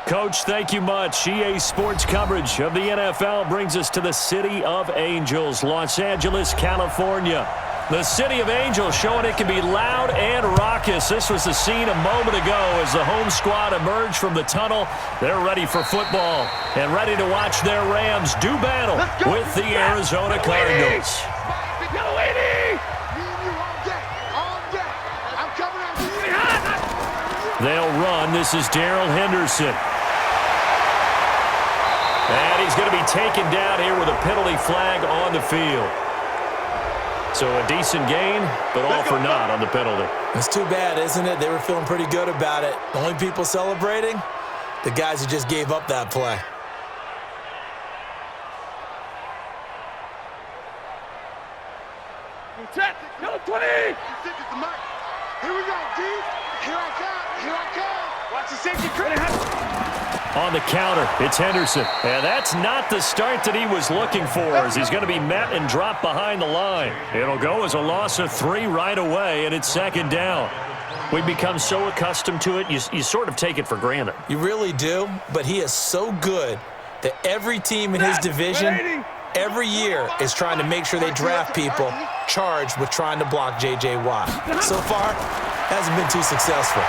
Coach, thank you much. EA Sports coverage of the NFL brings us to the City of Angels, Los Angeles, California. The City of Angels showing it can be loud and raucous. This was the scene a moment ago as the home squad emerged from the tunnel. They're ready for football and ready to watch their Rams do battle with the Arizona Cardinals. They'll run. This is Darrell Henderson. And he's going to be taken down here with a penalty flag on the field. So a decent gain, but all for naught on the penalty. It's too bad, isn't it? They were feeling pretty good about it. The only people celebrating, the guys who just gave up that play. Go 20! Here we go, D. Here I come. Here I come. Watch the safety credit. On the counter, it's Henderson. And that's not the start that he was looking for, as he's going to be met and dropped behind the line. It'll go as a loss of 3 right away, and it's second down. We've become so accustomed to it, you sort of take it for granted. You really do, but he is so good that every team in his division, every year, is trying to make sure they draft people charged with trying to block J.J. Watt. So far, hasn't been too successful.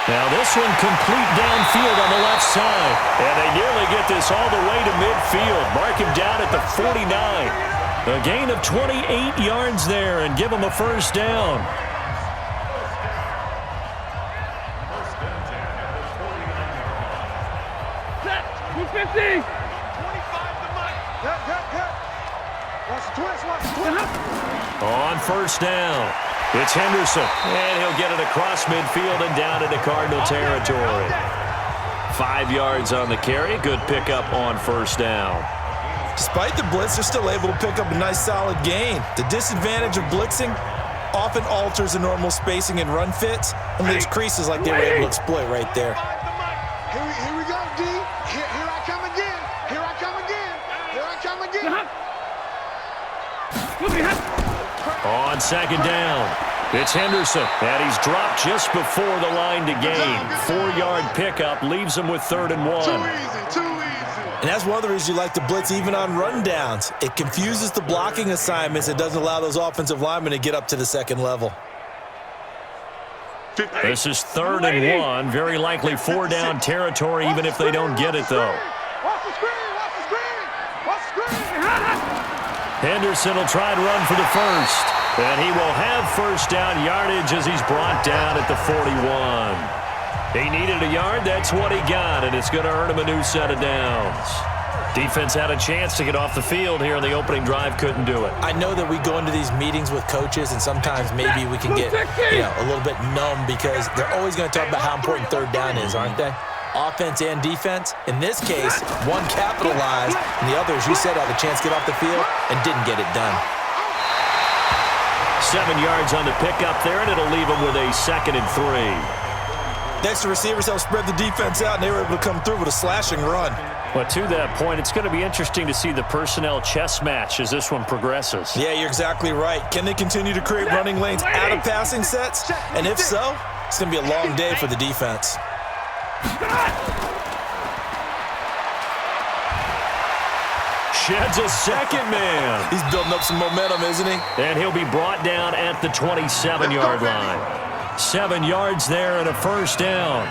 Now this one complete downfield on the left side. And they nearly get this all the way to midfield. Mark him down at the 49. A gain of 28 yards there and give him a first down. Set. 250. 25 to Mike. Watch the twist. Watch the twist. On first down, it's Henderson. And he'll get it across midfield and down into Cardinal territory. 5 yards on the carry. Good pickup on first down. Despite the blitz, they're still able to pick up a nice solid gain. The disadvantage of blitzing often alters the normal spacing and run fits and leaves creases like they were able to exploit right there. Here we go, D. Here I come again. Here I come again. Here I come again. On second down, it's Henderson. And he's dropped just before the line to gain. 4-yard pickup leaves him with 3rd and 1. Too easy, too easy. And that's one of the reasons you like to blitz even on rundowns. It confuses the blocking assignments. It doesn't allow those offensive linemen to get up to the second level. This is 3rd and 1. Very likely 4-down territory, even if they don't get it, though. Watch the screen. Watch the screen. Watch the screen. Henderson will try and run for the first. And he will have first down yardage as he's brought down at the 41. He needed a yard. That's what he got, and it's going to earn him a new set of downs. Defense had a chance to get off the field here in the opening drive. Couldn't do it. I know that we go into these meetings with coaches, and sometimes maybe we can get a little bit numb because they're always going to talk about how important 3rd down is, aren't they? Offense and defense. In this case, one capitalized, and the other, as you said, had a chance to get off the field and didn't get it done. 7 yards on the pickup there, and it'll leave him with a 2nd and 3. Next, the receivers helped spread the defense out, and they were able to come through with a slashing run. But to that point, it's going to be interesting to see the personnel chess match as this one progresses. Yeah, you're exactly right. Can they continue to create running lanes out of passing sets? And if so, it's going to be a long day for the defense. Sheds a second man. He's building up some momentum, isn't he? And he'll be brought down at the 27-yard line. 7 yards there and a first down.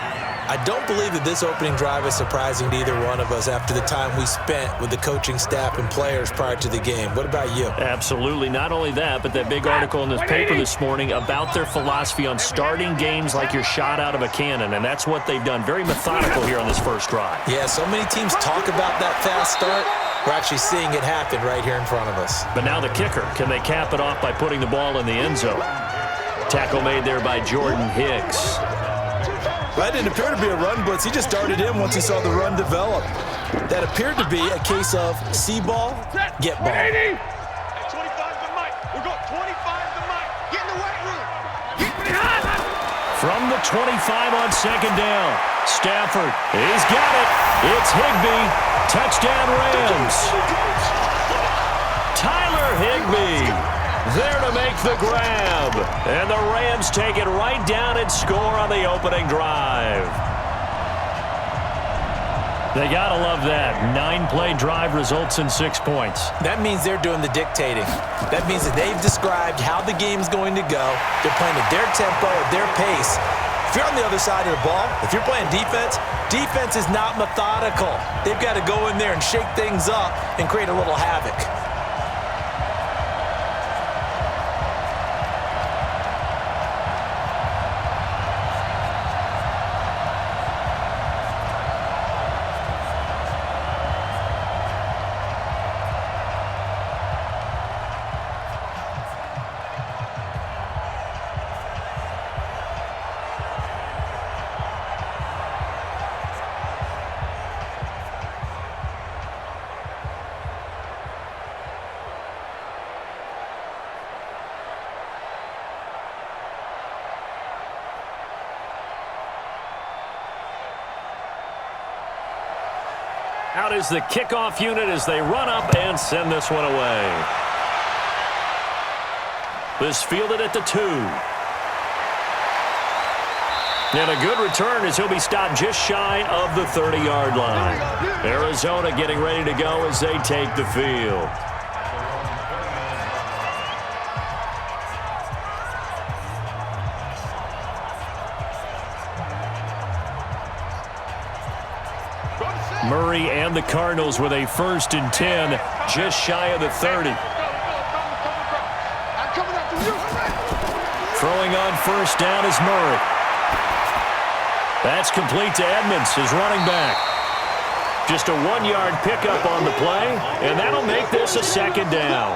I don't believe that this opening drive is surprising to either one of us after the time we spent with the coaching staff and players prior to the game. What about you? Absolutely. Not only that, but that big article in this paper this morning about their philosophy on starting games like you're shot out of a cannon, and that's what they've done. Very methodical here on this first drive. Yeah, so many teams talk about that fast start. We're actually seeing it happen right here in front of us. But now the kicker. Can they cap it off by putting the ball in the end zone? Tackle made there by Jordan Hicks. That didn't appear to be a run blitz. He just darted in once he saw the run develop. That appeared to be a case of see ball, get ball. 25 to Mike. We're going 25 to Mike. Get in the weight room. From the 25 on second down, Stafford, he's got it. It's Higbee. Touchdown Rams. Tyler Higbee there to make the grab. And the Rams take it right down and score on the opening drive. They got to love that. 9-play drive results in 6 points. That means they're doing the dictating. That means that they've described how the game's going to go. They're playing at their tempo, at their pace. If you're on the other side of the ball, if you're playing defense, defense is not methodical. They've got to go in there and shake things up and create a little havoc. Out is the kickoff unit as they run up and send this one away. This fielded at the 2. And a good return as he'll be stopped just shy of the 30-yard line. Arizona getting ready to go as they take the field. Murray and the Cardinals with a 1st and 10, just shy of the 30. Throwing on 1st down is Murray. That's complete to Edmonds, his running back. Just a 1-yard pickup on the play, and that'll make this a 2nd down.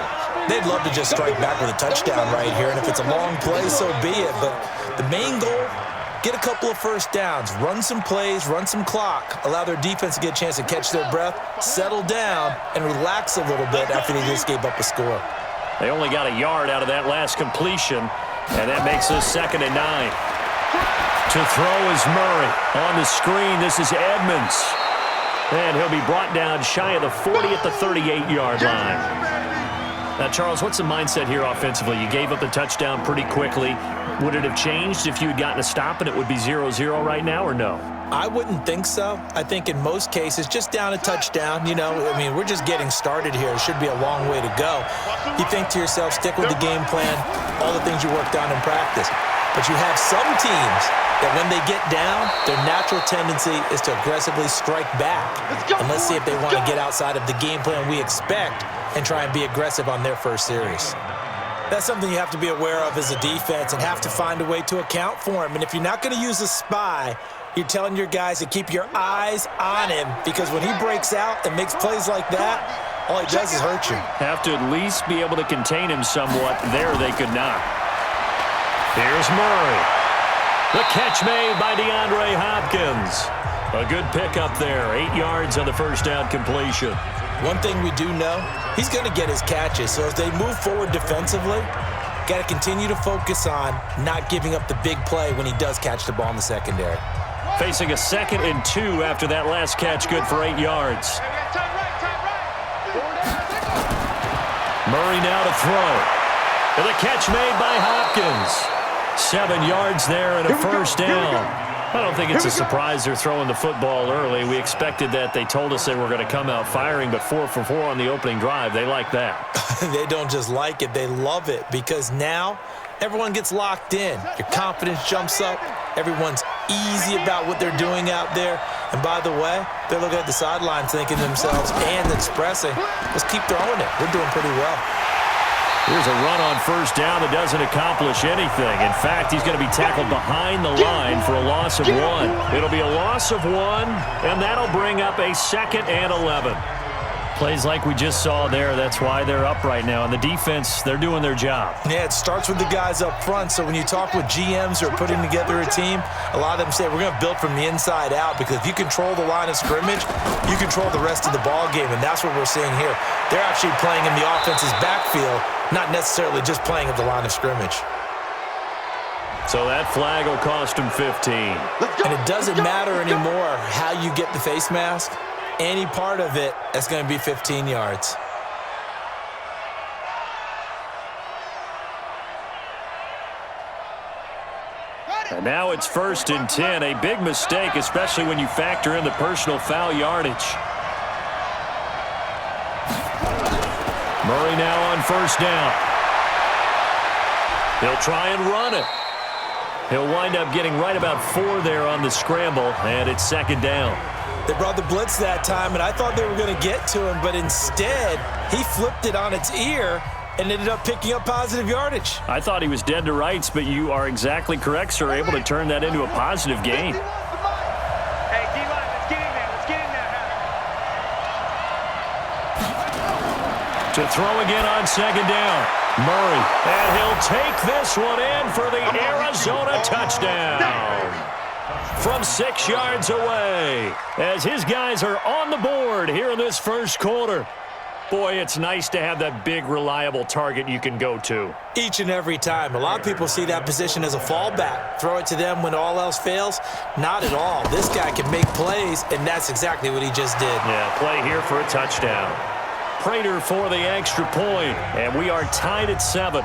They'd love to just strike back with a touchdown right here, and if it's a long play, so be it. But the main goal, get a couple of 1st downs, run some plays, run some clock, allow their defense to get a chance to catch their breath, settle down, and relax a little bit after they just gave up a score. They only got a yard out of that last completion, and that makes this 2nd and 9. To throw is Murray. On the screen, this is Edmonds. And he'll be brought down shy of the 40 at the 38-yard line. Now, Charles, what's the mindset here offensively? You gave up the touchdown pretty quickly. Would it have changed if you had gotten a stop and it would be 0-0 right now, or no? I wouldn't think so. I think in most cases, just down a touchdown, you know, I mean, we're just getting started here. It should be a long way to go. You think to yourself, stick with the game plan, all the things you worked on in practice. But you have some teams that when they get down, their natural tendency is to aggressively strike back. And let's see if they want to get outside of the game plan we expect and try and be aggressive on their first series. That's something you have to be aware of as a defense and have to find a way to account for him. And if you're not going to use a spy, you're telling your guys to keep your eyes on him, because when he breaks out and makes plays like that, all he does is hurt you. Have to at least be able to contain him somewhat. There they could not. Here's Murray. The catch made by DeAndre Hopkins. A good pickup there. 8 yards on the 1st down completion. One thing we do know, he's going to get his catches. So as they move forward defensively, got to continue to focus on not giving up the big play when he does catch the ball in the secondary. Facing a 2nd and 2 after that last catch, good for 8 yards. Murray now to throw. And the catch made by Hopkins. 7 yards there and a 1st down. I don't think it's a surprise they're throwing the football early. We expected that. They told us they were going to come out firing, but 4 for 4 on the opening drive. They like that. They don't just like it. They love it, because now everyone gets locked in. Your confidence jumps up. Everyone's easy about what they're doing out there. And by the way, they're looking at the sidelines thinking to themselves and expressing, let's keep throwing it. We're doing pretty well. Here's a run on 1st down that doesn't accomplish anything. In fact, he's going to be tackled behind the line for a loss of 1. It'll be a loss of 1, and that'll bring up a 2nd and 11. Plays like we just saw there, that's why they're up right now. And the defense, they're doing their job. Yeah, it starts with the guys up front. So when you talk with GMs who are putting together a team, a lot of them say we're going to build from the inside out, because if you control the line of scrimmage, you control the rest of the ball game, and that's what we're seeing here. They're actually playing in the offense's backfield, not necessarily just playing at the line of scrimmage. So that flag will cost him 15. And it doesn't matter anymore how you get the face mask. Any part of it, that's going to be 15 yards. And now it's 1st and 10. A big mistake, especially when you factor in the personal foul yardage. Murray now on 1st down. He'll try and run it. He'll wind up getting right about 4 there on the scramble, and it's 2nd down. They brought the blitz that time, and I thought they were going to get to him, but instead he flipped it on its ear and ended up picking up positive yardage. I thought he was dead to rights, but you are exactly correct, sir, able to turn that into a positive gain. Hey, D-line, let's get in there. Let's get in there. To throw again on 2nd down. Murray, and he'll take this one in for the Arizona touchdown. From 6 yards away, as his guys are on the board here in this first quarter. Boy, it's nice to have that big, reliable target you can go to. Each and every time. A lot of people see that position as a fallback. Throw it to them when all else fails. Not at all. This guy can make plays, and that's exactly what he just did. Yeah, play here for a touchdown. Prater for the extra point, and we are tied at 7.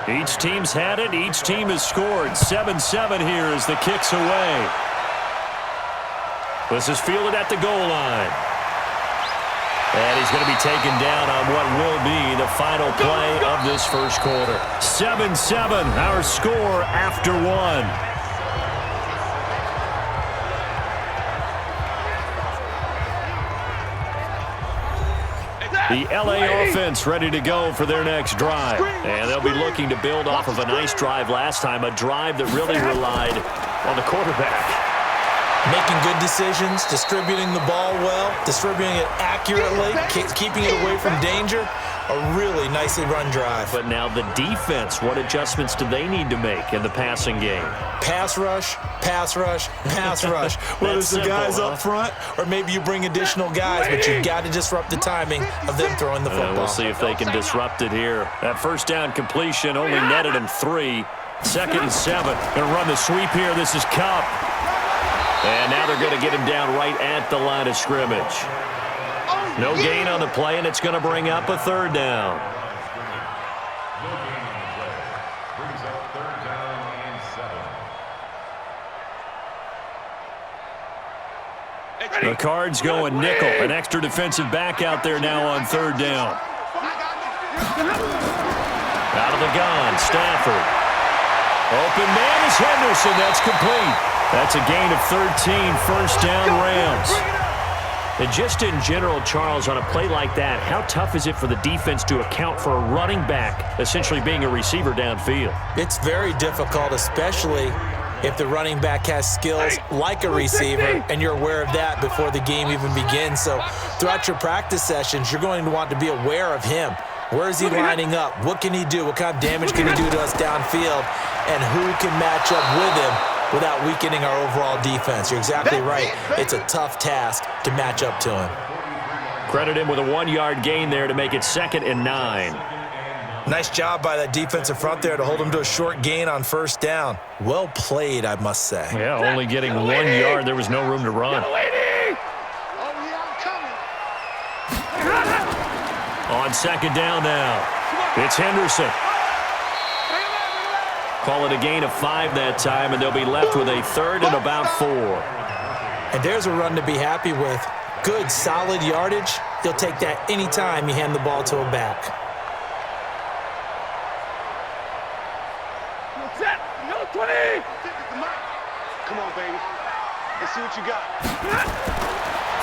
Each team's had it. Each team has scored. 7-7 here as the kick's away. This is fielded at the goal line. And he's going to be taken down on what will be the final play of this first quarter. 7-7, our score after 1. The LA offense ready to go for their next drive. And they'll be looking to build off of a nice drive last time, a drive that really relied on the quarterback. Making good decisions, distributing the ball well, distributing it accurately, keeping it away from danger. A really nicely run drive. But now the defense, what adjustments do they need to make in the passing game? Pass rush, pass rush, pass rush. Whether it's the guys up front or maybe you bring additional guys, but you've got to disrupt the timing of them throwing the football. We'll see if they can disrupt it here. That 1st down completion only netted him 3. 2nd and 7. Going to run the sweep here. This is Cup. And now they're going to get him down right at the line of scrimmage. No gain on the play, and it's going to bring up a 3rd down. The Cards going nickel. An extra defensive back out there now on 3rd down. Out of the gun, Stafford. Open man is Henderson. That's complete. That's a gain of 13, 1st down Rams. And just in general, Charles, on a play like that, how tough is it for the defense to account for a running back essentially being a receiver downfield? It's very difficult, especially if the running back has skills like a receiver, and you're aware of that before the game even begins. So throughout your practice sessions, you're going to want to be aware of him. Where is he lining up? What can he do? What kind of damage can he do to us downfield? And who can match up with him without weakening our overall defense? You're exactly right. It's a tough task to match up to him. Credit him with a 1-yard gain there to make it 2nd and 9. Nice job by that defensive front there to hold him to a short gain on 1st down. Well played, I must say. Yeah, only getting 1 yard. There was no room to run. On 2nd down now, it's Henderson. Call it a gain of 5 that time, and they'll be left with a 3rd and about 4. And there's a run to be happy with. Good, solid yardage. You'll take that any time you hand the ball to a back. No 20. Come on, baby. Let's see what you got.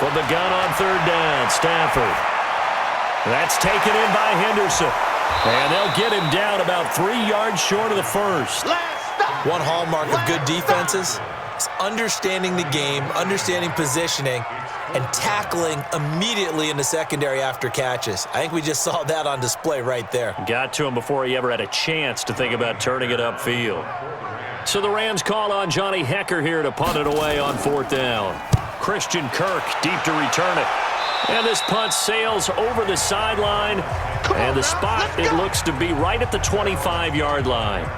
From the gun on 3rd down, Stafford. That's taken in by Henderson. And they'll get him down about 3 yards short of the 1st. Last stop. One hallmark of good defenses is understanding the game, understanding positioning, and tackling immediately in the secondary after catches. I think we just saw that on display right there. Got to him before he ever had a chance to think about turning it upfield. So the Rams call on Johnny Hekker here to punt it away on 4th down. Christian Kirk deep to return it. And this punt sails over the sideline. And the spot, it looks to be right at the 25-yard line.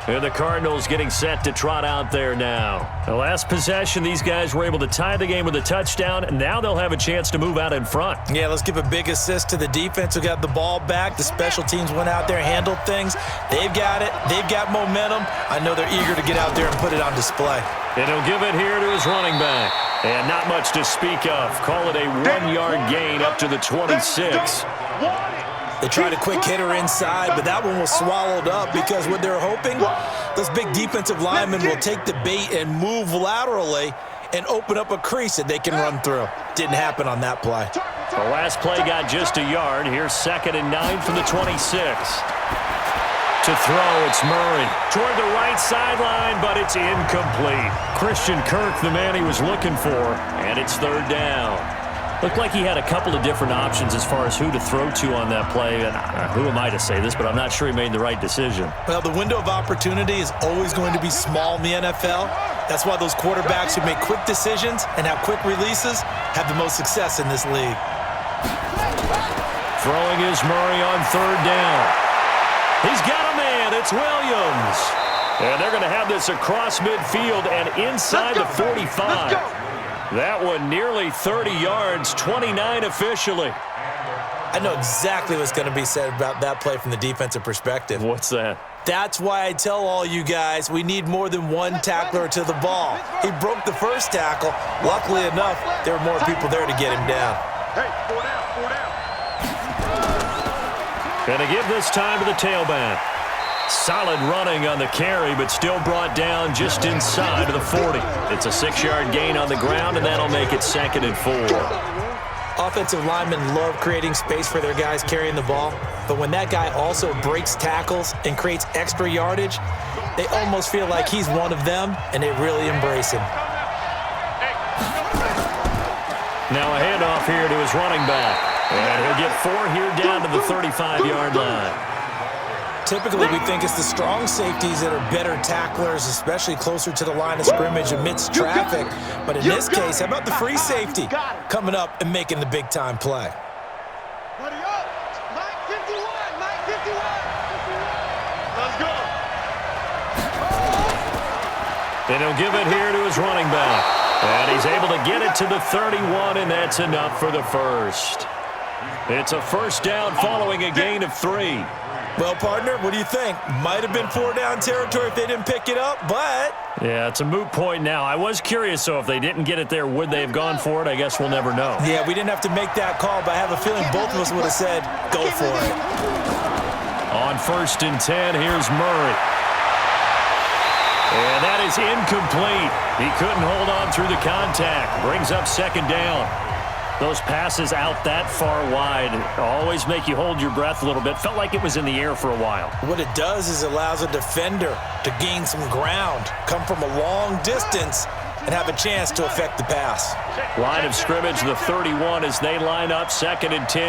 And the Cardinals getting set to trot out there now. The last possession, these guys were able to tie the game with a touchdown, and now they'll have a chance to move out in front. Yeah, let's give a big assist to the defense who got the ball back. The special teams went out there, handled things. They've got it. They've got momentum. I know they're eager to get out there and put it on display. And he'll give it here to his running back. And not much to speak of. Call it a 1-yard gain up to the 26. They tried a quick hitter inside, but that one was swallowed up because what they're hoping, those big defensive linemen will take the bait and move laterally and open up a crease that they can run through. Didn't happen on that play. The last play got just a yard. Here's 2nd and 9 from the 26. To throw, it's Murray. Toward the right sideline, but it's incomplete. Christian Kirk, the man he was looking for, and it's 3rd down. Looked like he had a couple of different options as far as who to throw to on that play. And who am I to say this, but I'm not sure he made the right decision. Well, the window of opportunity is always going to be small in the NFL. That's why those quarterbacks who make quick decisions and have quick releases have the most success in this league. Throwing is Murray on 3rd down. He's got a man. It's Williams. And they're going to have this across midfield and inside the 45. That one nearly 30 yards, 29 officially. I know exactly what's going to be said about that play from the defensive perspective. What's that? That's why I tell all you guys we need more than one tackler to the ball. He broke the first tackle. Luckily enough, there were more people there to get him down. Hey, 4 down, 4 down. Gonna give this time to the tailback. Solid running on the carry, but still brought down just inside of the 40. It's a 6-yard gain on the ground, and that'll make it 2nd and 4. Offensive linemen love creating space for their guys carrying the ball, but when that guy also breaks tackles and creates extra yardage, they almost feel like he's one of them, and they really embrace him. Now a handoff here to his running back. And he'll get 4 here down to the 35-yard line. Typically, we think it's the strong safeties that are better tacklers, especially closer to the line of scrimmage amidst traffic. But in this case, how about the free safety coming up and making the big-time play? Buddy up. Mike 51. Mike 51. Let's go. And he'll give it here to his running back. And he's able to get it to the 31, and that's enough for the first. It's a 1st down following a gain of 3. Well, partner, what do you think? Might have been 4-down territory if they didn't pick it up, but... Yeah, it's a moot point now. I was curious, so if they didn't get it there, would they have gone for it? I guess we'll never know. Yeah, we didn't have to make that call, but I have a feeling both of us would have said, go for it. On 1st and 10, here's Murray. And that is incomplete. He couldn't hold on through the contact. Brings up 2nd down. Those passes out that far wide always make you hold your breath a little bit. Felt like it was in the air for a while. What it does is it allows a defender to gain some ground, come from a long distance, and have a chance to affect the pass. Line of scrimmage, the 31 as they line up 2nd and 10.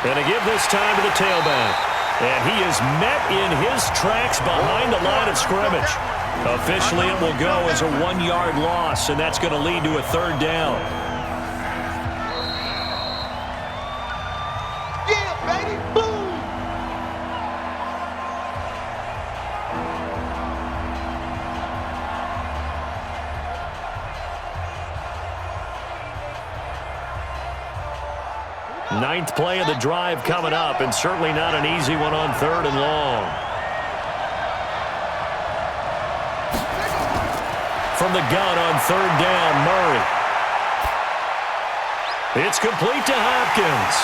And to give this time to the tailback. And he is met in his tracks behind the line of scrimmage. Officially, it will go as a 1-yard loss, and that's going to lead to a 3rd down. Yeah, baby. Boom. Ninth play of the drive coming up, and certainly not an easy one on 3rd and long. From the gun on 3rd down, Murray. It's complete to Hopkins.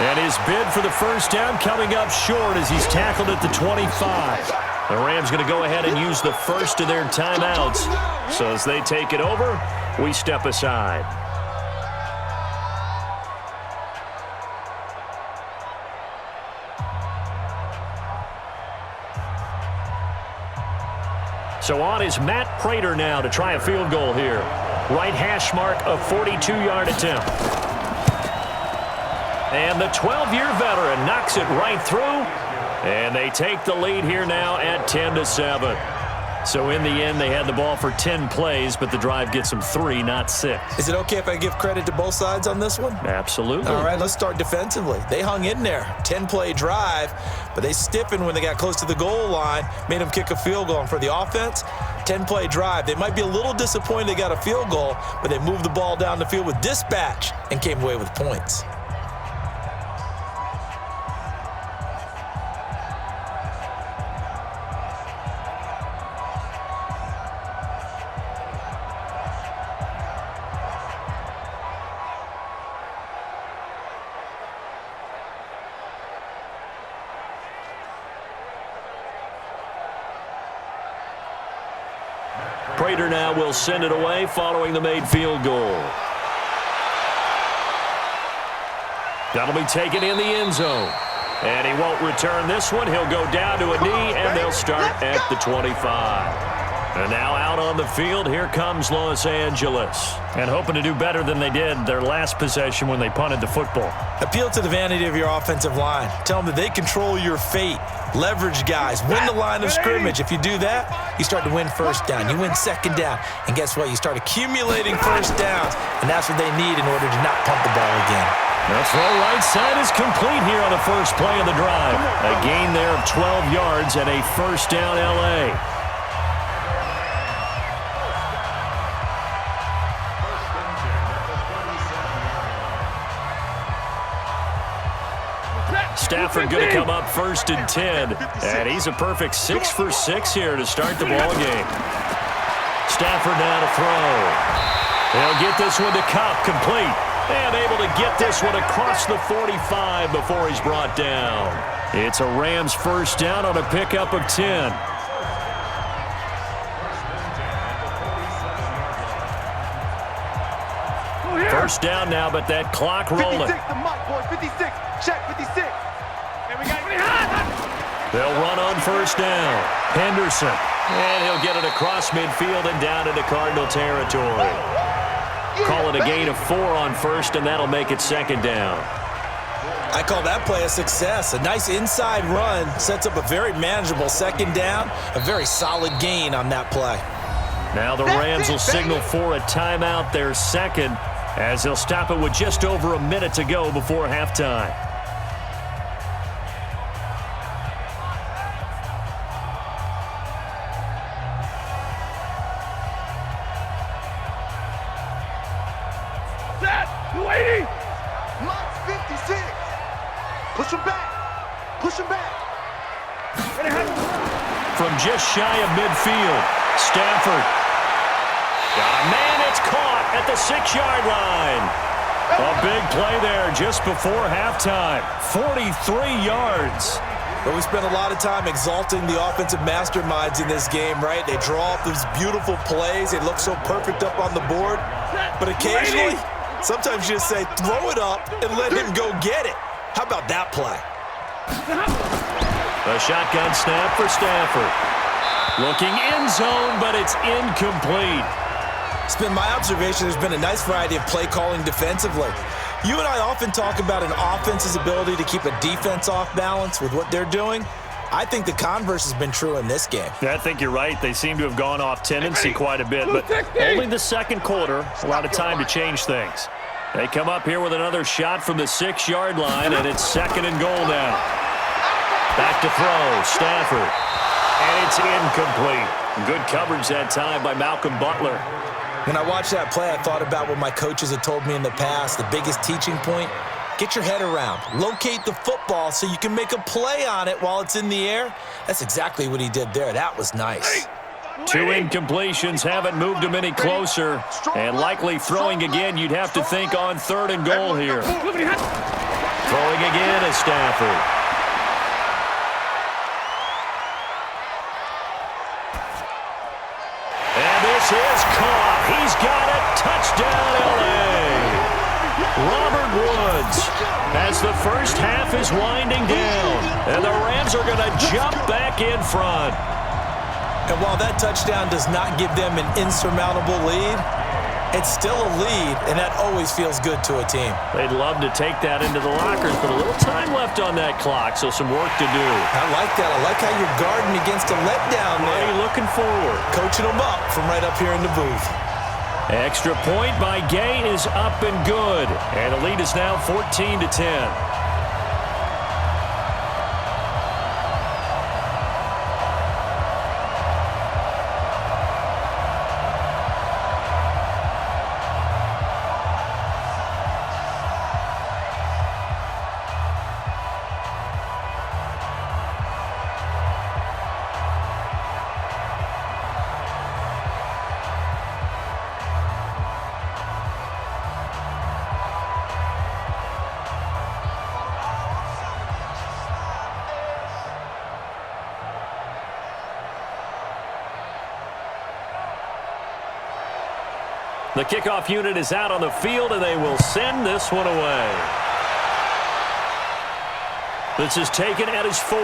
And his bid for the 1st down coming up short as he's tackled at the 25. The Rams going to go ahead and use the first of their timeouts. So as they take it over, we step aside. So on is Matt Prater now to try a field goal here. Right hash mark, a 42-yard attempt. And the 12-year veteran knocks it right through. And they take the lead here now at 10-7. So in the end, they had the ball for 10 plays, but the drive gets them 3, not 6. Is it okay if I give credit to both sides on this one? Absolutely. All right, let's start defensively. They hung in there. 10-play drive, but they stiffened when they got close to the goal line, made them kick a field goal. And for the offense, 10-play drive. They might be a little disappointed they got a field goal, but they moved the ball down the field with dispatch and came away with points. Prater now will send it away following the made field goal. That'll be taken in the end zone. And he won't return this one. He'll go down to a knee, and they'll start at the 25. And now out on the field, here comes Los Angeles. And hoping to do better than they did their last possession when they punted the football. Appeal to the vanity of your offensive line. Tell them that they control your fate. Leverage guys. Win the line of scrimmage. If you do that, you start to win first down. You win second down. And guess what? You start accumulating first downs. And that's what they need in order to not punt the ball again. The throw right side is complete here on the first play of the drive. A gain there of 12 yards and a first down L.A. Stafford going to come up 1st and 10. And he's a perfect 6 for 6 here to start the ball game. Stafford now to throw. He'll get this one to Kupp, complete. And able to get this one across the 45 before he's brought down. It's a Rams first down on a pickup of 10. First down now, but that clock rolling. 56 to Mike, boys. 56. Check 56. And we got They'll run on first down. Henderson. And he'll get it across midfield and down into Cardinal territory. Call it a gain of 4 on first, and that'll make it second down. I call that play a success. A nice inside run sets up a very manageable second down. A very solid gain on that play. Now the Rams will signal for a timeout, their second, as they'll stop it with just over a minute to go before halftime. Push him back. Push him back. From just shy of midfield, Stafford. Got a man, it's caught at the 6-yard line. A big play there just before halftime. 43 yards. But we spent a lot of time exalting the offensive masterminds in this game, right? They draw up these beautiful plays. They look so perfect up on the board. But occasionally, sometimes you just say, throw it up and let him go get it. How about that play? A shotgun snap for Stafford. Looking end zone, but it's incomplete. It's been my observation there's been a nice variety of play calling defensively. You and I often talk about an offense's ability to keep a defense off balance with what they're doing. I think the converse has been true in this game. I think you're right. They seem to have gone off tendency quite a bit, but only the second quarter, a lot of time to change things. They come up here with another shot from the 6-yard line, and it's second and goal now. Back to throw, Stafford. And it's incomplete. Good coverage that time by Malcolm Butler. When I watched that play, I thought about what my coaches had told me in the past. The biggest teaching point, get your head around. Locate the football so you can make a play on it while it's in the air. That's exactly what he did there. That was nice. 2 incompletions haven't moved him any closer. And likely throwing again, you'd have to think on 3rd and goal here. Throwing again is Stafford. And this is caught. He's got it. Touchdown, L.A. Robert Woods, as the first half is winding down. And the Rams are going to jump back in front. And while that touchdown does not give them an insurmountable lead, it's still a lead, and that always feels good to a team. They'd love to take that into the lockers, but a little time left on that clock, so some work to do. I like that. I like how you're guarding against a letdown there. Money looking forward. Coaching them up from right up here in the booth. Extra point by Gay is up and good, and the lead is now 14-10. The kickoff unit is out on the field, and they will send this one away. This is taken at his 4.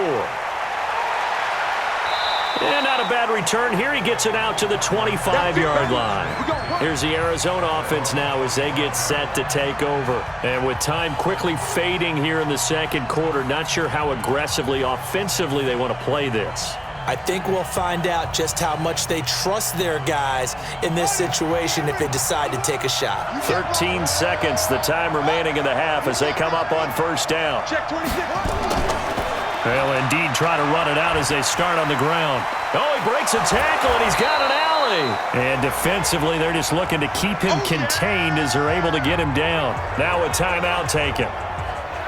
And not a bad return here. He gets it out to the 25-yard line. Here's the Arizona offense now as they get set to take over. And with time quickly fading here in the second quarter, not sure how aggressively, offensively they want to play this. I think we'll find out just how much they trust their guys in this situation if they decide to take a shot. 13 seconds, the time remaining in the half as they come up on first down. Well, indeed, try to run it out as they start on the ground. Oh, he breaks a tackle, and he's got an alley. And defensively, they're just looking to keep him contained as they're able to get him down. Now a timeout taken.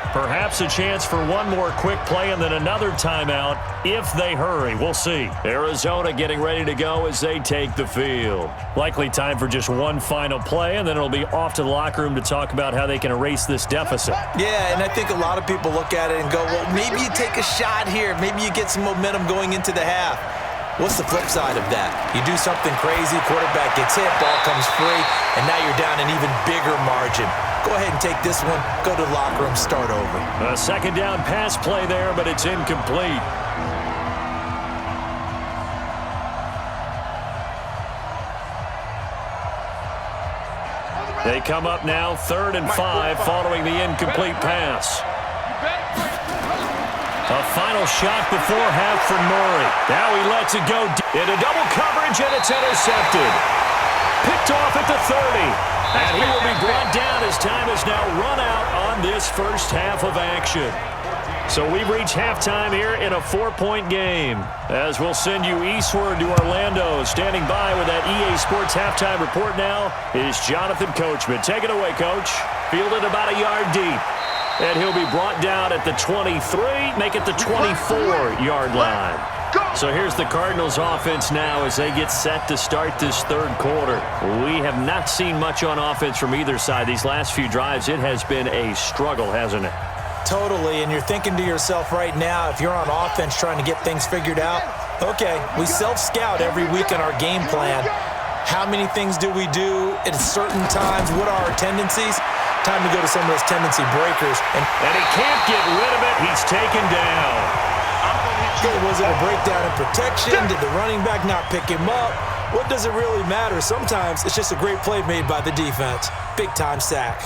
Perhaps a chance for one more quick play and then another timeout if they hurry. We'll see. Arizona getting ready to go as they take the field. Likely time for just one final play, and then it'll be off to the locker room to talk about how they can erase this deficit. Yeah, and I think a lot of people look at it and go, well, maybe you take a shot here. Maybe you get some momentum going into the half. What's the flip side of that? You do something crazy, quarterback gets hit, ball comes free, and now you're down an even bigger margin. Go ahead and take this one, go to the locker room, start over. A second down pass play there, but it's incomplete. They come up now 3rd and 5 following the incomplete pass. A final shot before half for Murray. Now he lets it go into double coverage, and it's intercepted. Picked off at the 30. And he will be brought down as time is now run out on this first half of action. So we've reached halftime here in a 4-point game. As we'll send you eastward to Orlando. Standing by with that EA Sports halftime report now is Jonathan Coachman. Take it away, Coach. Fielded about a yard deep. And he'll be brought down at the 23, make it the 24-yard line. So here's the Cardinals offense now as they get set to start this third quarter. We have not seen much on offense from either side. These last few drives, it has been a struggle, hasn't it? Totally, and you're thinking to yourself right now, if you're on offense trying to get things figured out, okay, we self-scout every week in our game plan. How many things do we do at certain times? What are our tendencies? Time to go to some of those tendency breakers. And he can't get rid of it. He's taken down. Was it a breakdown in protection? Did the running back not pick him up? What does it really matter? Sometimes it's just a great play made by the defense. Big-time sack.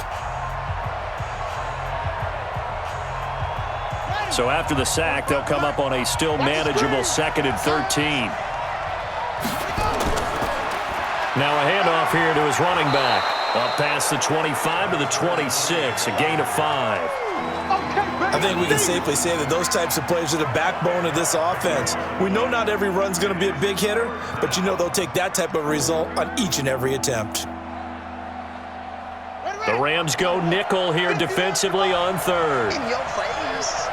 So after the sack, they'll come up on a still manageable 2nd and 13. Now a handoff here to his running back. Up past the 25 to the 26, a gain of 5. I think we can safely say that those types of plays are the backbone of this offense. We know not every run's going to be a big hitter, but you know they'll take that type of result on each and every attempt. The Rams go nickel here defensively on 3rd. In your face.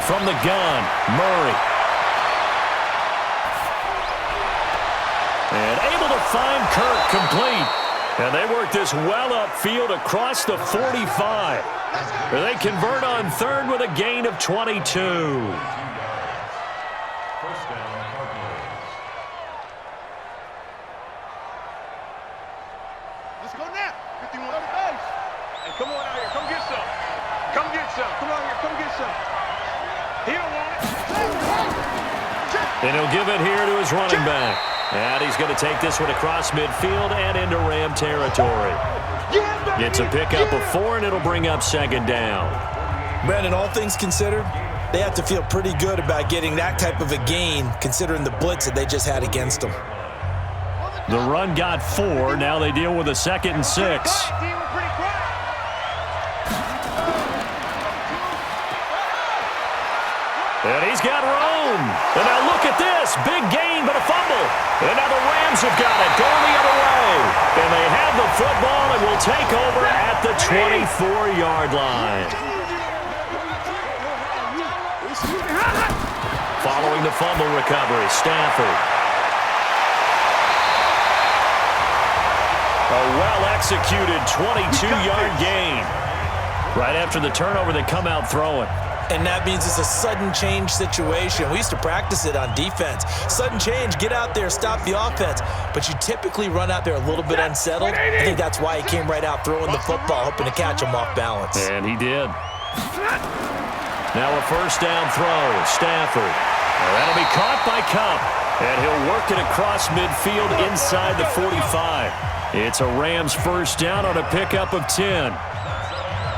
From the gun, Murray. And able to find Kirk complete. And they work this well upfield across the 45. They convert on 3rd with a gain of 22. First down, Cardinals. Let's go now. 51 on the base. Hey, come on out here. Come get some. Come get some. Come on here. Come get some. He don't want it. And he'll give it here to his running back. And he's going to take this one across midfield and into Ram territory. Gets a pickup of 4, and it'll bring up second down. Brandon, all things considered, they have to feel pretty good about getting that type of a gain considering the blitz that they just had against them. The run got 4. Now they deal with a 2nd and 6. And he's got room. And now look at this. Big gain, but a fumble. And now the Rams have got it. Going the other way. And they have the football and will take over at the 24-yard line. Following the fumble recovery, Stafford. A well-executed 22-yard gain. Right after the turnover, they come out throwing. And that means it's a sudden change situation. We used to practice it on defense. Sudden change, get out there, stop the offense. But you typically run out there a little bit unsettled. I think that's why he came right out throwing the football, hoping to catch him off balance. And he did. Now a first down throw, Stafford. Now that'll be caught by Kupp. And he'll work it across midfield inside the 45. It's a Rams first down on a pickup of 10.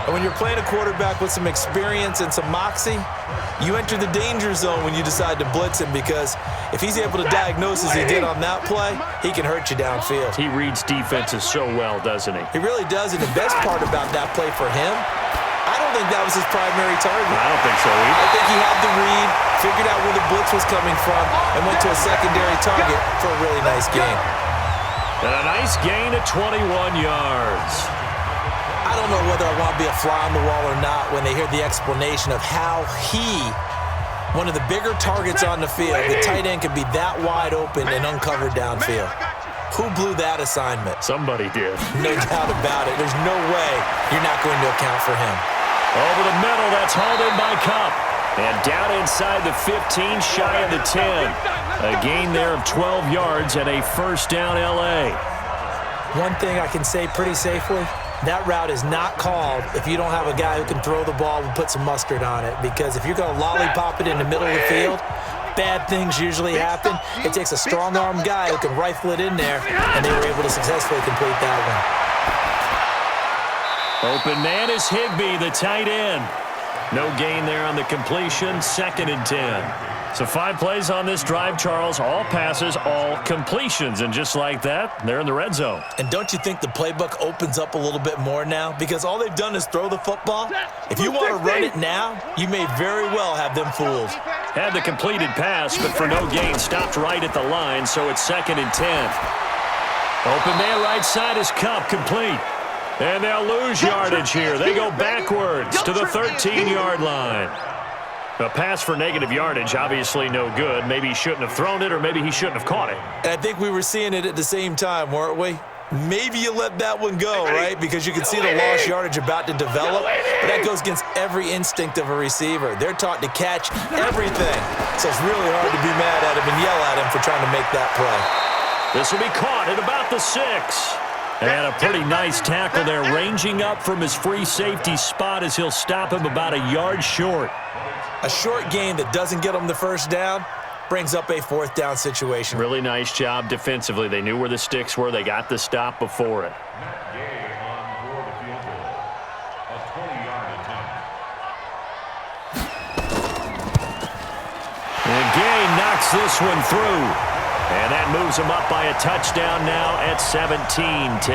And when you're playing a quarterback with some experience and some moxie, you enter the danger zone when you decide to blitz him, because if he's able to diagnose as he did on that play, he can hurt you downfield. He reads defenses so well, doesn't he? He really does, and the best part about that play for him, I don't think that was his primary target. I don't think so either. I think he had the read, figured out where the blitz was coming from, and went to a secondary target for a really nice gain. And a nice gain of 21 yards. I don't know whether I want to be a fly on the wall or not when they hear the explanation of how he, one of the bigger targets on the field, the tight end could be that wide open and uncovered downfield. Who blew that assignment? Somebody did. No doubt about it. There's no way you're not going to account for him. Over the middle, that's hauled in by Kupp. And down inside the 15, shy of the 10. A gain there of 12 yards and a first down L.A. One thing I can say pretty safely, that route is not called if you don't have a guy who can throw the ball and put some mustard on it. Because if you're going to lollipop it in the middle of the field, bad things usually happen. It takes a strong-arm guy who can rifle it in there, and they were able to successfully complete that one. Open man is Higbee, the tight end. No gain there on the completion, 2nd and 10. So 5 plays on this drive, Charles. All passes, all completions. And just like that, they're in the red zone. And don't you think the playbook opens up a little bit more now? Because all they've done is throw the football. If you want to run it now, you may very well have them fooled. Had the completed pass, but for no gain, stopped right at the line, so it's 2nd and 10. Open man right side is Kupp, complete. And they'll lose yardage here. They go backwards to the 13-yard line. A pass for negative yardage, obviously no good. Maybe he shouldn't have thrown it, or maybe he shouldn't have caught it. And I think we were seeing it at the same time, weren't we? Maybe you let that one go, right? Because you can see the lost yardage about to develop. But that goes against every instinct of a receiver. They're taught to catch everything. So it's really hard to be mad at him and yell at him for trying to make that play. This will be caught at about the 6. And a pretty nice tackle there, ranging up from his free safety spot as he'll stop him about a yard short. A short gain that doesn't get him the first down brings up a 4th down situation. Really nice job defensively. They knew where the sticks were. They got the stop before it. And Gay knocks this one through. And that moves him up by a touchdown now at 17-10.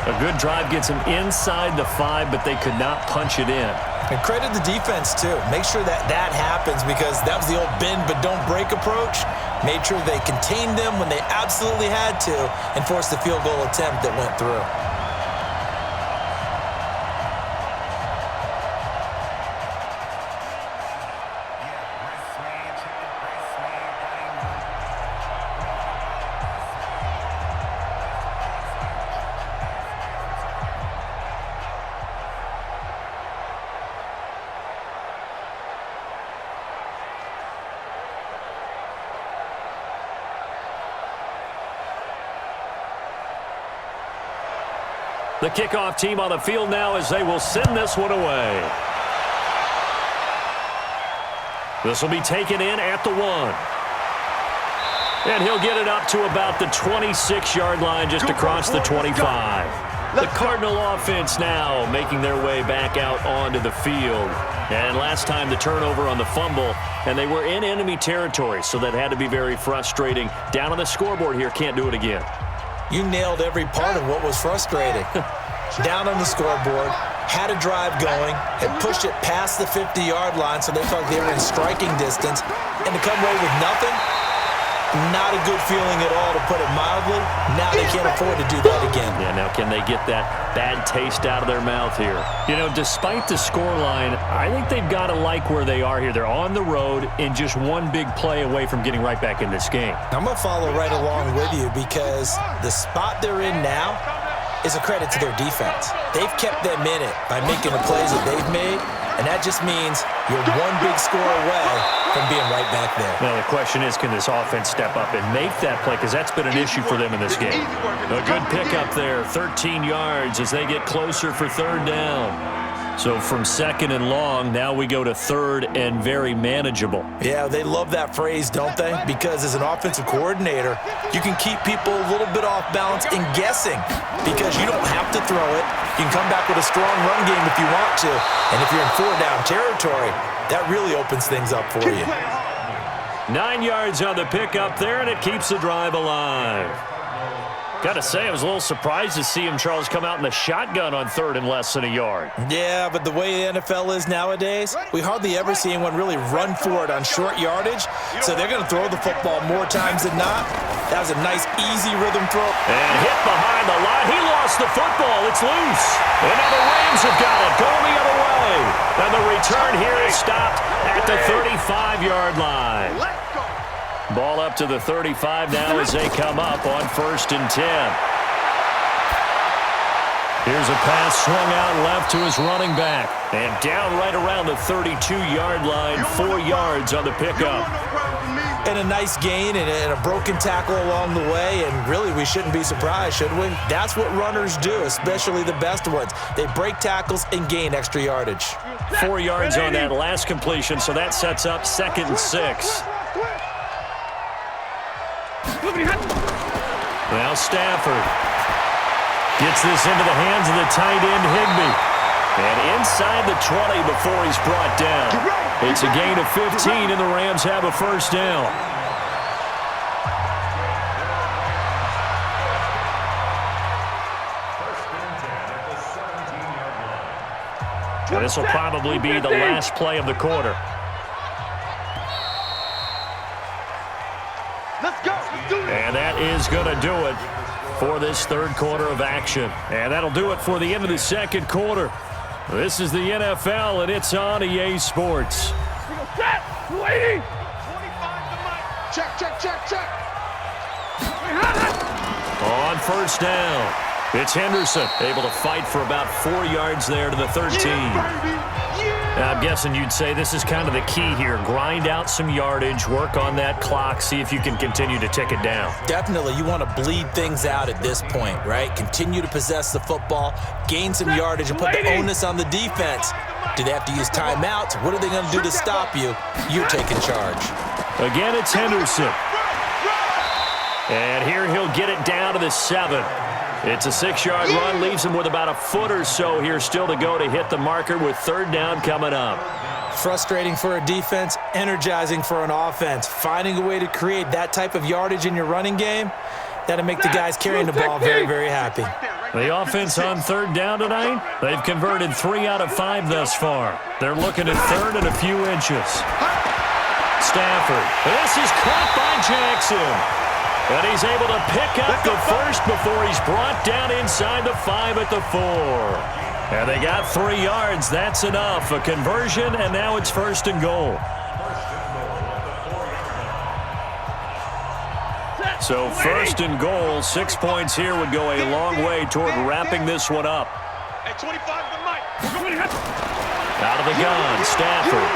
A good drive gets him inside the 5, but they could not punch it in. And credit the defense, too. Make sure that that happens, because that was the old bend but don't break approach. Made sure they contained them when they absolutely had to and forced the field goal attempt that went through. The kickoff team on the field now as they will send this one away. This will be taken in at the 1. And he'll get it up to about the 26-yard line just across the 25. The Cardinal offense now making their way back out onto the field. And last time the turnover on the fumble, and they were in enemy territory, so that had to be very frustrating. Down on the scoreboard here, can't do it again. You nailed every part of what was frustrating. Down on the scoreboard, had a drive going, had pushed it past the 50-yard line so they felt like they were in striking distance, and to come away with nothing, not a good feeling at all, to put it mildly. Now they can't afford to do that again. Yeah, now can they get that bad taste out of their mouth here? You know, despite the scoreline, I think they've got to like where they are here. They're on the road and just one big play away from getting right back in this game. I'm going to follow right along with you because the spot they're in now is a credit to their defense. They've kept them in it by making the plays that they've made, and that just means you're one big score away from being right back there. Now, the question is, can this offense step up and make that play? Because that's been an issue for them in this game. A good pickup there, 13 yards as they get closer for third down. So from second and long, now we go to third and very manageable. Yeah, they love that phrase, don't they? Because as an offensive coordinator, you can keep people a little bit off balance and guessing because you don't have to throw it. You can come back with a strong run game if you want to. And if you're in four-down territory, that really opens things up for you. 9 yards on the pickup there, and it keeps the drive alive. Got to say, I was a little surprised to see him, Charles, come out in the shotgun on third and less than a yard. Yeah, but the way the NFL is nowadays, we hardly ever see anyone really run for it on short yardage, so they're going to throw the football more times than not. That was a nice, easy rhythm throw. And hit behind the line. He lost the football. It's loose. And now the Rams have got it. Going the other way. And the return here is stopped at the 35-yard line. Ball up to the 35 now as they come up on 1st and 10. Here's a pass swung out left to his running back. And down right around the 32-yard line, 4 yards on the pickup. And a nice gain and a broken tackle along the way, and really we shouldn't be surprised, should we? That's what runners do, especially the best ones. They break tackles and gain extra yardage. 4 yards on that last completion, so that sets up 2nd and 6. Now Stafford gets this into the hands of the tight end Higbee. And inside the 20 before he's brought down. It's a gain of 15, and the Rams have a first down. And this will probably be the last play of the quarter. And that is going to do it for this third quarter of action. And that'll do it for the end of the second quarter. This is the NFL, and it's on EA Sports. On first down, it's Henderson, able to fight for about 4 yards there to the 13. Now, I'm guessing you'd say this is kind of the key here. Grind out some yardage, work on that clock, see if you can continue to tick it down. Definitely. You want to bleed things out at this point, right? Continue to possess the football, gain some yardage, and put the onus on the defense. Do they have to use timeouts? What are they going to do to stop you? You're taking charge. Again, it's Henderson. And here he'll get it down to the 7. It's a 6-yard run, leaves him with about a foot or so here still to go to hit the marker with third down coming up. Frustrating for a defense, energizing for an offense. Finding a way to create that type of yardage in your running game, that'll make the guys carrying the ball very, very happy. The offense on third down tonight, they've converted 3 out of 5 thus far. They're looking at third and a few inches. Stafford, this is caught by Jackson. And he's able to pick up the first before he's brought down inside the 5 at the 4. And they got 3 yards. That's enough. A conversion, and now it's 1st and goal. So 1st and goal, 6 points here would go a long way toward wrapping this one up. Out of the gun, Stafford.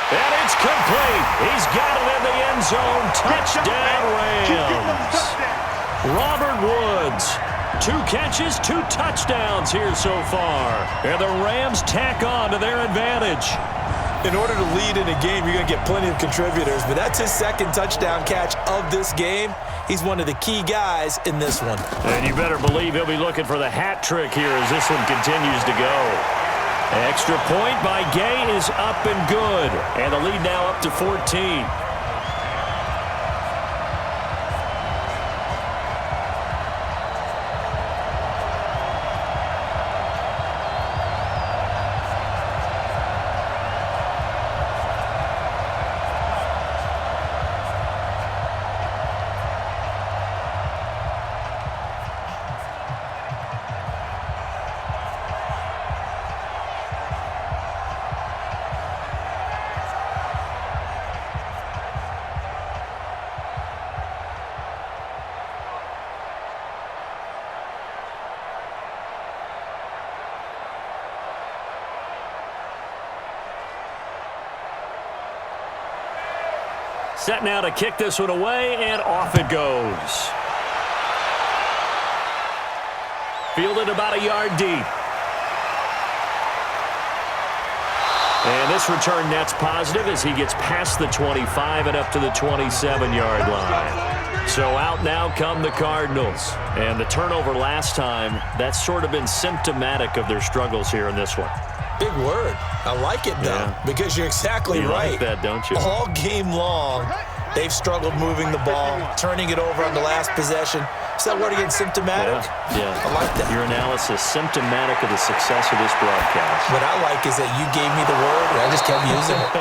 And it's complete. He's got it in the end zone. Touchdown, Rams. Robert Woods, 2 catches, 2 touchdowns here so far. And the Rams tack on to their advantage. In order to lead in a game, you're going to get plenty of contributors, but that's his second touchdown catch of this game. He's one of the key guys in this one. And you better believe he'll be looking for the hat trick here as this one continues to go. Extra point by Gay is up and good. And the lead now up to 14. Set now to kick this one away, and off it goes. Fielded about a yard deep. And this return net's positive as he gets past the 25 and up to the 27-yard line. So out now come the Cardinals. And the turnover last time, that's sort of been symptomatic of their struggles here in this one. Big word. I like it, though, because you're exactly right. You like that, don't you? All game long, they've struggled moving the ball, turning it over on the last possession. Is that word again, symptomatic? Yeah. I like that. Your analysis, symptomatic of the success of this broadcast. What I like is that you gave me the word, and I just kept using it.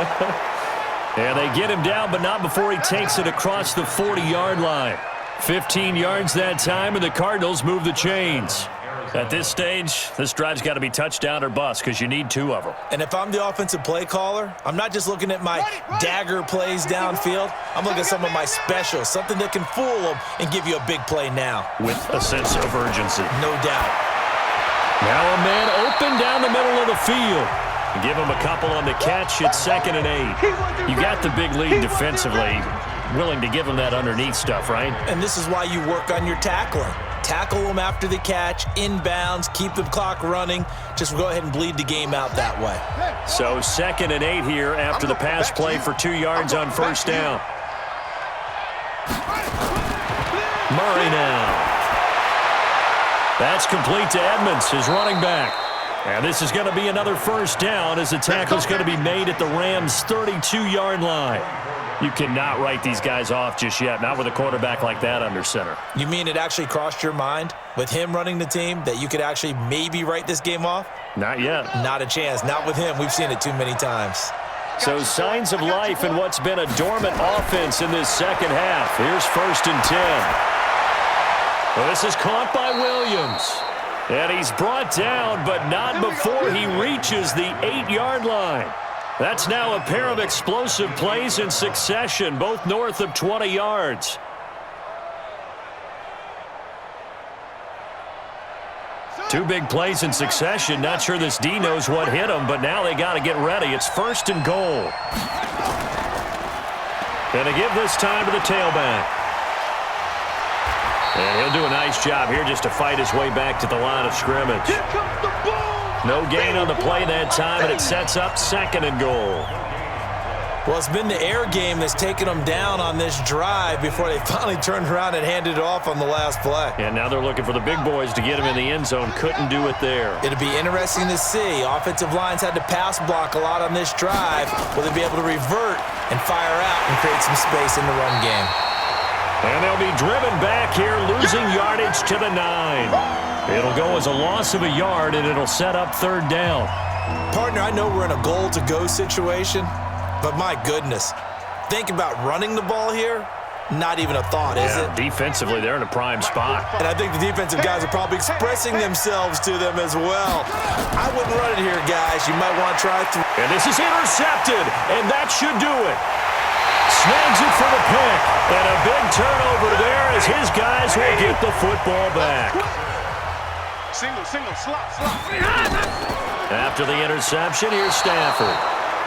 And they get him down, but not before he takes it across the 40-yard line. 15 yards that time, and the Cardinals move the chains. At this stage, this drive's got to be touchdown or bust because you need two of them. And if I'm the offensive play caller, I'm not just looking at my dagger plays downfield. I'm looking at some of my specials, something that can fool them and give you a big play now. With a sense of urgency. No doubt. Now a man open down the middle of the field. Give him a couple on the catch. It's 2nd and 8. You got the big lead defensively. Willing to give him that underneath stuff, right? And this is why you work on your tackling. Tackle them after the catch, inbounds, keep the clock running. Just go ahead and bleed the game out that way. So 2nd and 8 here after the pass play for 2 yards on first down. Murray now. That's complete to Edmonds, his running back. And this is going to be another first down as the tackle's going to be made at the Rams' 32-yard line. You cannot write these guys off just yet, not with a quarterback like that under center. You mean it actually crossed your mind with him running the team that you could actually maybe write this game off? Not yet. Not a chance. Not with him. We've seen it too many times. So signs of life in what's been a dormant offense in this second half. Here's 1st and 10. Well, this is caught by Williams. And he's brought down, but not before he reaches the 8-yard line. That's now a pair of explosive plays in succession, both north of 20 yards. Two big plays in succession. Not sure this D knows what hit him, but now they got to get ready. It's 1st and goal. And they give this time to the tailback. And he'll do a nice job here just to fight his way back to the line of scrimmage. Here comes the ball. No gain on the play that time, and it sets up 2nd and goal. Well, it's been the air game that's taken them down on this drive before they finally turned around and handed it off on the last play. And now they're looking for the big boys to get him in the end zone. Couldn't do it there. It'll be interesting to see. Offensive lines had to pass block a lot on this drive. Will they be able to revert and fire out and create some space in the run game? And they'll be driven back here, losing yardage to the 9. It'll go as a loss of a yard, and it'll set up 3rd down. Partner, I know we're in a goal-to-go situation, but my goodness, think about running the ball here. Not even a thought, is it? Defensively, they're in a prime spot. And I think the defensive guys are probably expressing themselves to them as well. I wouldn't run it here, guys. You might want to try through. And this is intercepted, and that should do it. Snags it for the pick, and a big turnover there as his guys will get the football back. Single, slot. After the interception, here's Stafford.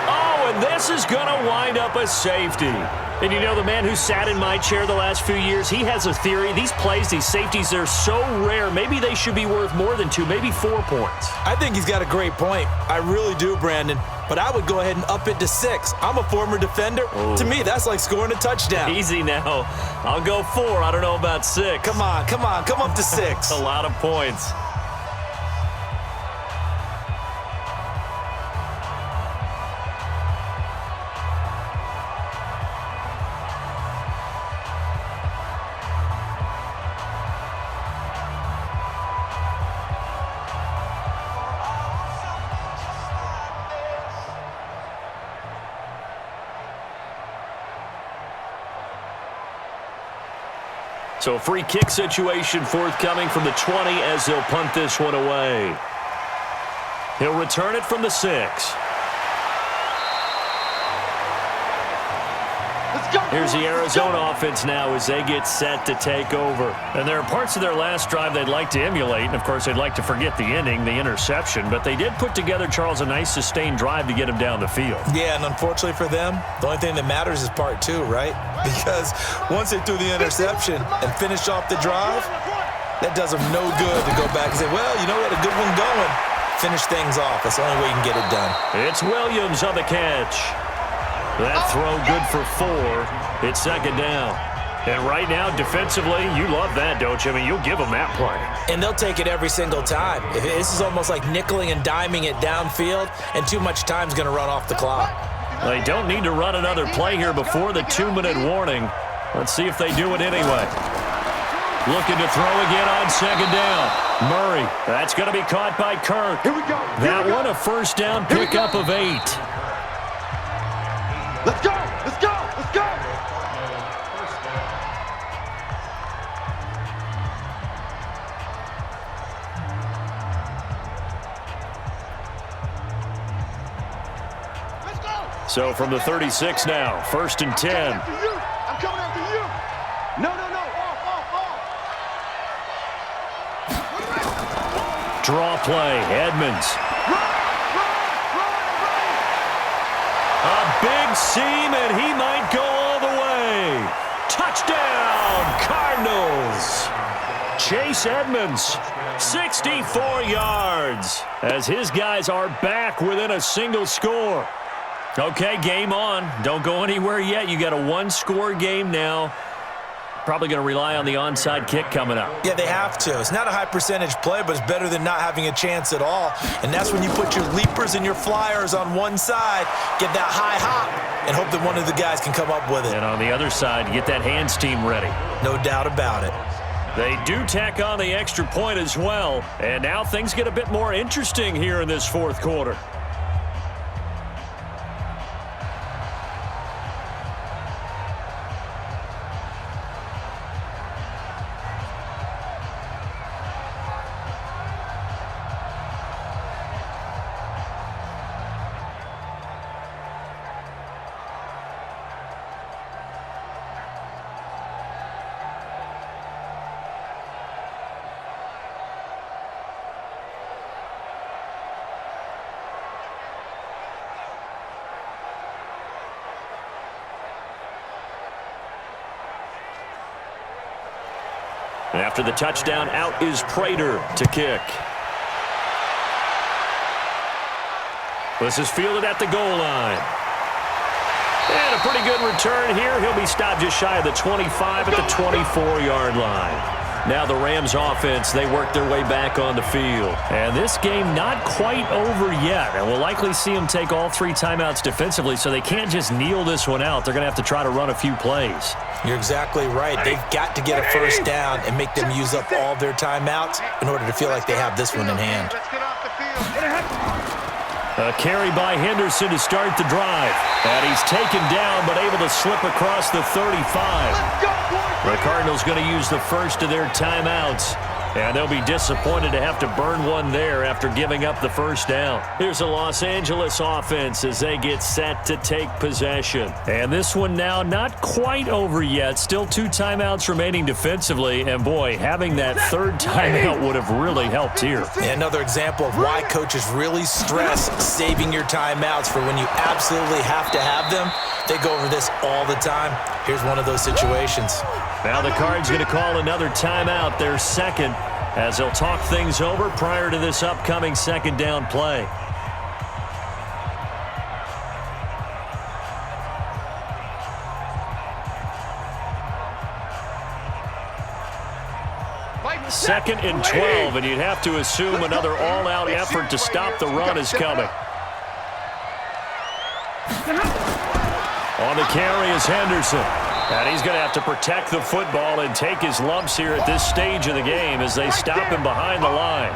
Oh, and this is going to wind up a safety. And you know, the man who sat in my chair the last few years, he has a theory. These plays, these safeties, they're so rare. Maybe they should be worth more than 2, maybe 4 points. I think he's got a great point. I really do, Brandon. But I would go ahead and up it to 6. I'm a former defender. Ooh. To me, that's like scoring a touchdown. Easy now. I'll go 4. I don't know about 6. Come on. Come up to 6. A lot of points. So free kick situation forthcoming from the 20 as they'll punt this one away. He'll return it from the 6. Here's the Arizona offense now as they get set to take over. And there are parts of their last drive they'd like to emulate. And, of course, they'd like to forget the ending, the interception. But they did put together, Charles, a nice sustained drive to get him down the field. Yeah, and unfortunately for them, the only thing that matters is part 2, right? Because once they threw the interception and finished off the drive, that does them no good to go back and say, well, you know, we had a good one going. Finish things off. That's the only way you can get it done. It's Williams on the catch. That throw good for 4. It's second down. And right now, defensively, you love that, don't you? I mean, you'll give them that play. And they'll take it every single time. This is almost like nickeling and diming it downfield, and too much time's going to run off the clock. They don't need to run another play here before the 2-minute warning. Let's see if they do it anyway. Looking to throw again on second down. Murray, that's going to be caught by Kirk. Here we go. That one a first down pickup of 8. Let's go. Let's go. Let's go. Let's go. So from the 36 now, first and 10. I'm coming after you. No. Off. Draw play, Edmonds. A big seam, and he might go all the way. Touchdown, Cardinals. Chase Edmonds, 64 yards, as his guys are back within a single score. Okay, game on. Don't go anywhere yet. You got a one-score game now. Probably going to rely on the onside kick coming up. Yeah, they have to. It's not a high percentage play, but it's better than not having a chance at all. And that's when you put your leapers and your flyers on one side, get that high hop, and hope that one of the guys can come up with it. And on the other side, get that hands team ready. No doubt about it. They do tack on the extra point as well. And now things get a bit more interesting here in this fourth quarter. After the touchdown, out is Prater to kick. This is fielded at the goal line. And a pretty good return here. He'll be stopped just shy of the 25 at the 24-yard line. Now the Rams offense, they work their way back on the field. And this game not quite over yet. And we'll likely see them take all 3 timeouts defensively, so they can't just kneel this one out. They're going to have to try to run a few plays. You're exactly right. They've got to get a first down and make them use up all their timeouts in order to feel like they have this one in hand. Let's get off the field. A carry by Henderson to start the drive. And he's taken down but able to slip across the 35. The Cardinals going to use the first of their timeouts. And they'll be disappointed to have to burn one there after giving up the first down. Here's a Los Angeles offense as they get set to take possession. And this one now not quite over yet. Still 2 timeouts remaining defensively. And, boy, having that third timeout would have really helped here. And another example of why coaches really stress saving your timeouts for when you absolutely have to have them. They go over this all the time. Here's one of those situations. Now the Cards going to call another timeout, their second, as they'll talk things over prior to this upcoming second down play. Second and 12, and you'd have to assume another all-out effort to stop the run is coming. On the carry is Henderson. And he's going to have to protect the football and take his lumps here at this stage of the game as they stop him behind the line.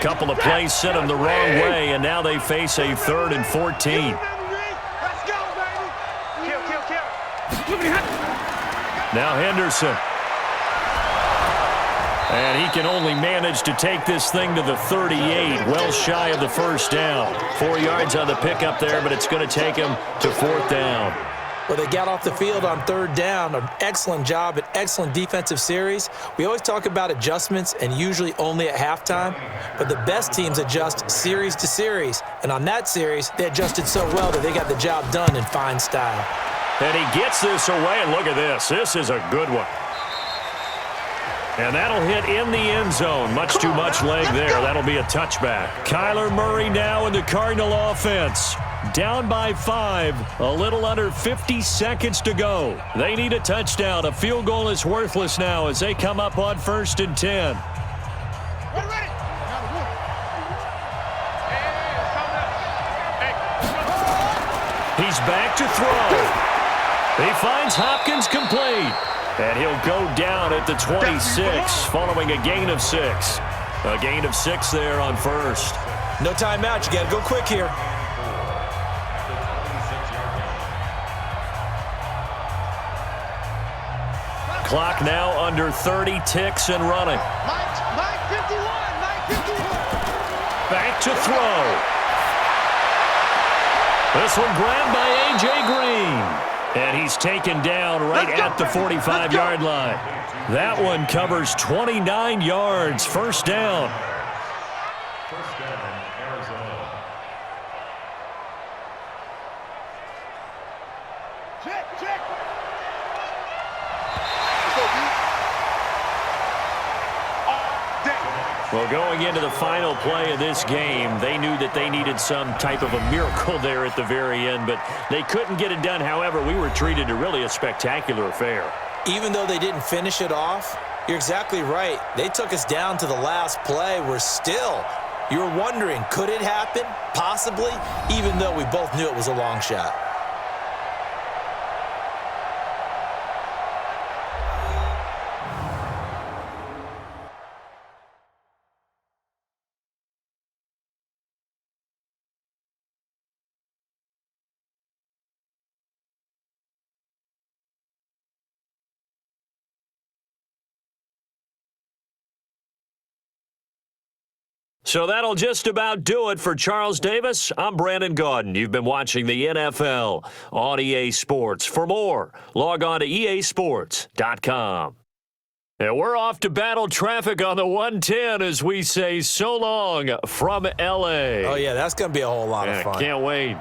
Couple of plays sent them the wrong way, and now they face a 3rd and 14. Now Henderson. And he can only manage to take this thing to the 38, well shy of the first down. 4 yards on the pickup there, but it's going to take him to 4th down. Well, they got off the field on 3rd down. An excellent job, an excellent defensive series. We always talk about adjustments and usually only at halftime, but the best teams adjust series to series. And on that series, they adjusted so well that they got the job done in fine style. And he gets this away, and look at this. This is a good one. And that'll hit in the end zone. Much too much leg there. That'll be a touchback. Kyler Murray now in the Cardinal offense. Down by 5. A little under 50 seconds to go. They need a touchdown. A field goal is worthless now as they come up on 1st and 10. He's back to throw. He finds Hopkins complete. And he'll go down at the 26 following a gain of 6. A gain of 6 there on 1st. No timeout. You got to go quick here. Clock now under 30 ticks and running. Mike 51. Back to throw. This one grabbed by A.J. Green. And he's taken down right at the 45-yard line. That one covers 29 yards. 1st down. Check. Well, going into the final play of this game, they knew that they needed some type of a miracle there at the very end, but they couldn't get it done. However, we were treated to really a spectacular affair. Even though they didn't finish it off, you're exactly right. They took us down to the last play. We're still, you were wondering, could it happen? Possibly, even though we both knew it was a long shot. So that'll just about do it for Charles Davis. I'm Brandon Gaudin. You've been watching the NFL on EA Sports. For more, log on to easports.com. And we're off to battle traffic on the 110 as we say so long from L.A. Oh, yeah, that's going to be a whole lot of fun. Can't wait.